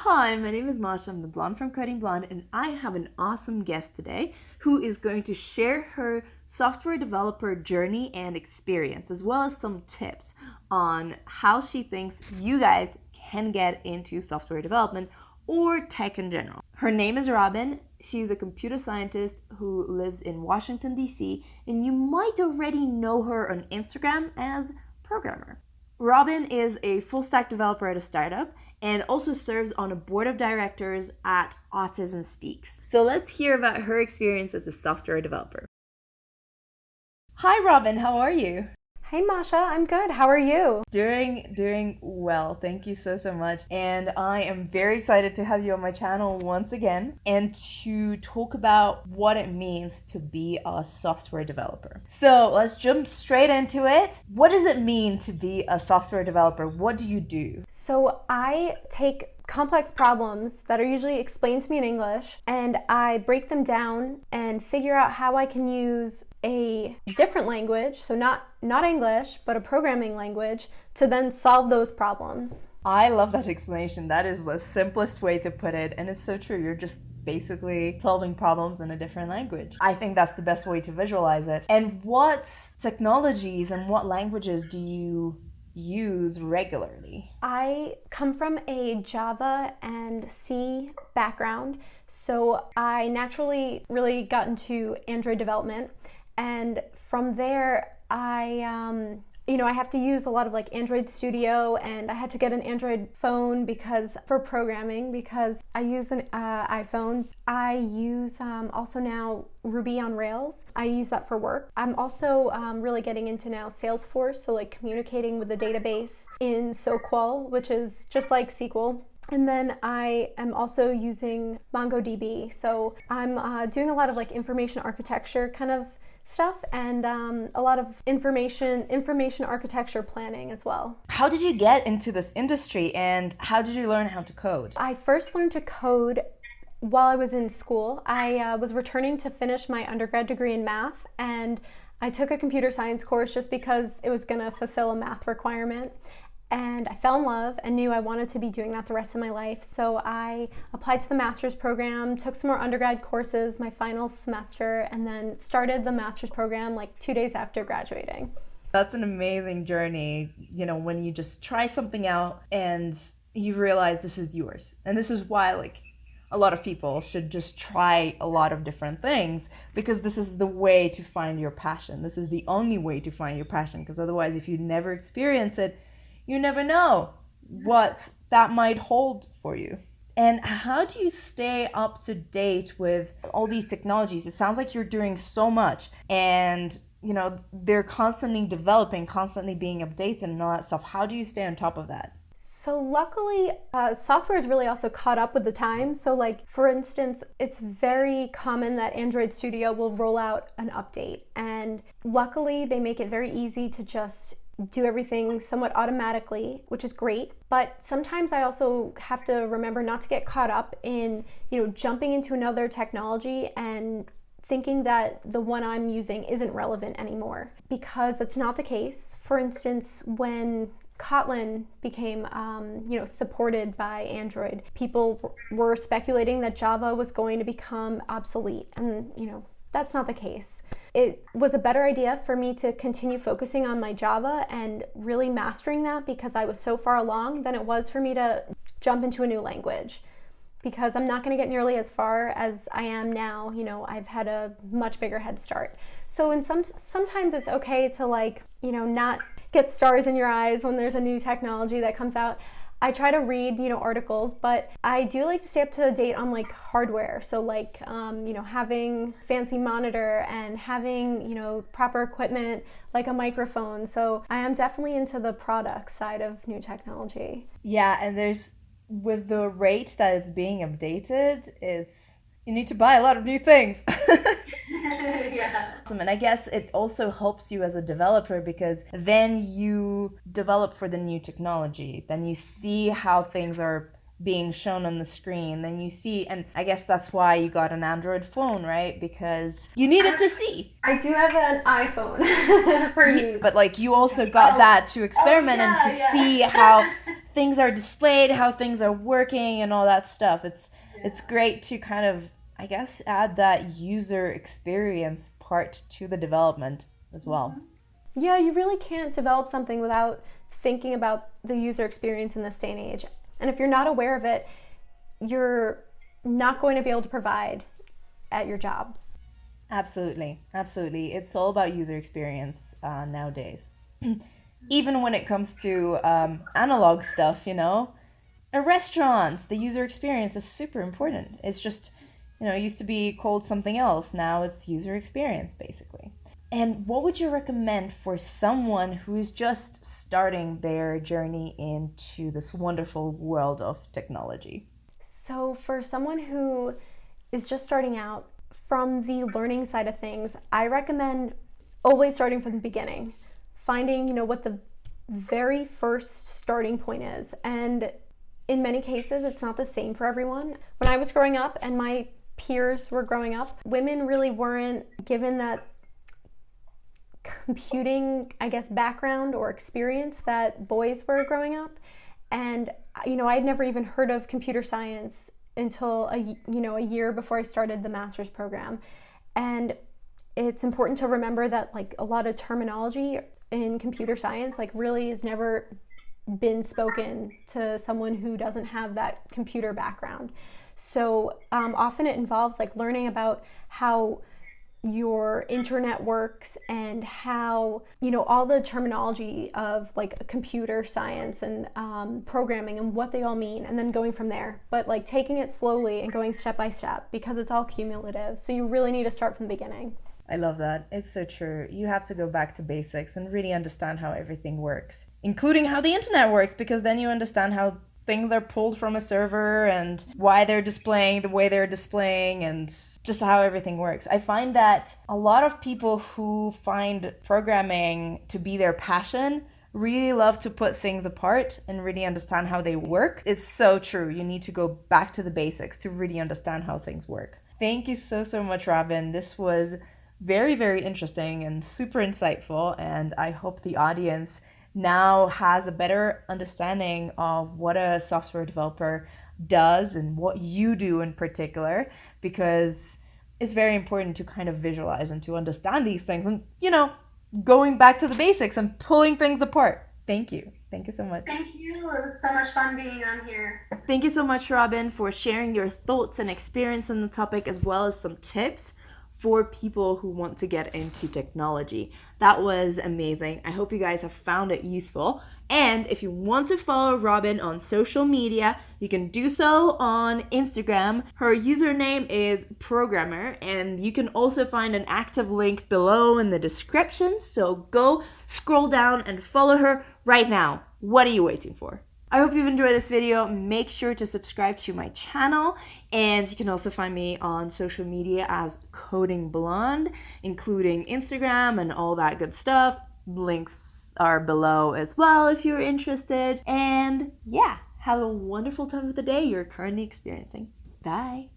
Hi, my name is Masha. I'm the blonde from Coding Blonde, and I have an awesome guest today who is going to share her software developer journey and experience, as well as some tips on how she thinks you guys can get into software development or tech in general. Her name is Robyn. She's a computer scientist who lives in Washington, D.C., and you might already know her on Instagram as Programmer. Robyn is a full-stack developer at a startup and also serves on a board of directors at Autism Speaks. So let's hear about her experience as a software developer. Hi Robyn, how are you? Hey Masha, I'm good. How are you? Doing well. Thank you so much. And I am very excited to have you on my channel once again and to talk about what it means to be a software developer. So let's jump straight into it. What does it mean to be a software developer? What do you do? So I take complex problems that are usually explained to me in English and I break them down and figure out how I can use a different language, so not English, but a programming language, to then solve those problems. I love that explanation. That is the simplest way to put it, and it's so true. You're just basically solving problems in a different language. I think that's the best way to visualize it. And what technologies and what languages do you use regularly? I come from a Java and C background, so I naturally really got into Android development, and from there I have to use a lot of like Android Studio, and I had to get an Android phone for programming because I use an iPhone. I use also now Ruby on Rails. I use that for work. I'm also really getting into now Salesforce, so like communicating with the database in SoQual, which is just like SQL. And then I am also using MongoDB. So I'm doing a lot of like information architecture kind of stuff and a lot of information architecture planning as well. How did you get into this industry and how did you learn how to code? I first learned to code while I was in school. I was returning to finish my undergrad degree in math, and I took a computer science course just because it was going to fulfill a math requirement. And I fell in love and knew I wanted to be doing that the rest of my life. So I applied to the master's program, took some more undergrad courses my final semester, and then started the master's program like 2 days after graduating. That's an amazing journey, when you just try something out and you realize this is yours. And this is why a lot of people should just try a lot of different things, because this is the way to find your passion. This is the only way to find your passion, because otherwise if you never experience it, you never know what that might hold for you. And how do you stay up to date with all these technologies? It sounds like you're doing so much and, they're constantly developing, constantly being updated and all that stuff. How do you stay on top of that? So luckily, software is really also caught up with the time. So like, for instance, it's very common that Android Studio will roll out an update. And luckily, they make it very easy to just do everything somewhat automatically, which is great. But sometimes I also have to remember not to get caught up in, jumping into another technology and thinking that the one I'm using isn't relevant anymore, because that's not the case. For instance, when Kotlin became supported by Android, people were speculating that Java was going to become obsolete, and that's not the case. It was a better idea for me to continue focusing on my Java and really mastering that because I was so far along than it was for me to jump into a new language, because I'm not going to get nearly as far as I am now. I've had a much bigger head start. So sometimes it's okay to not get stars in your eyes when there's a new technology that comes out. I try to read, articles, but I do like to stay up to date on hardware. So having fancy monitor and having, proper equipment, like a microphone. So I am definitely into the product side of new technology. Yeah, and with the rate that it's being updated, you need to buy a lot of new things. Yeah. And I guess it also helps you as a developer, because then you develop for the new technology. Then you see how things are being shown on the screen. Then you see, and I guess that's why you got an Android phone, right? Because you needed to see. I do have an iPhone for you. But you also got that to experiment and to see how things are displayed, how things are working, and all that stuff. It's great to kind of, I guess, add that user experience part to the development as well. Yeah, you really can't develop something without thinking about the user experience in this day and age. And if you're not aware of it, you're not going to be able to provide at your job. Absolutely. It's all about user experience nowadays. Even when it comes to analog stuff, a restaurant, the user experience is super important. It's just, it used to be called something else. Now it's user experience, basically. And what would you recommend for someone who's just starting their journey into this wonderful world of technology? So for someone who is just starting out, from the learning side of things, I recommend always starting from the beginning, finding, what the very first starting point is. And in many cases, it's not the same for everyone. When I was growing up and my peers were growing up, women really weren't given that computing, I guess, background or experience that boys were growing up. And, I'd never even heard of computer science until a year before I started the master's program. And it's important to remember that like a lot of terminology in computer science like really has never been spoken to someone who doesn't have that computer background. So often it involves like learning about how your internet works and how, all the terminology of like computer science and programming and what they all mean, and then going from there. But like taking it slowly and going step by step, because it's all cumulative. So you really need to start from the beginning. I love that. It's so true. You have to go back to basics and really understand how everything works, including how the internet works, because then you understand how things are pulled from a server and why they're displaying the way they're displaying and just how everything works. I find that a lot of people who find programming to be their passion really love to put things apart and really understand how they work. It's so true. You need to go back to the basics to really understand how things work. Thank you so much, Robyn. This was very, very interesting and super insightful, and I hope the audience now has a better understanding of what a software developer does and what you do in particular, because it's very important to kind of visualize and to understand these things and, going back to the basics and pulling things apart. Thank you. Thank you so much. Thank you. It was so much fun being on here. Thank you so much, Robyn, for sharing your thoughts and experience on the topic, as well as some tips for people who want to get into technology. That was amazing. I hope you guys have found it useful. And if you want to follow Robyn on social media, you can do so on Instagram. Her username is programmer, and you can also find an active link below in the description. So go scroll down and follow her right now. What are you waiting for? I hope you've enjoyed this video. Make sure to subscribe to my channel, and you can also find me on social media as Coding Blonde, including Instagram and all that good stuff. Links are below as well if you're interested. And yeah, have a wonderful time of the day you're currently experiencing. Bye.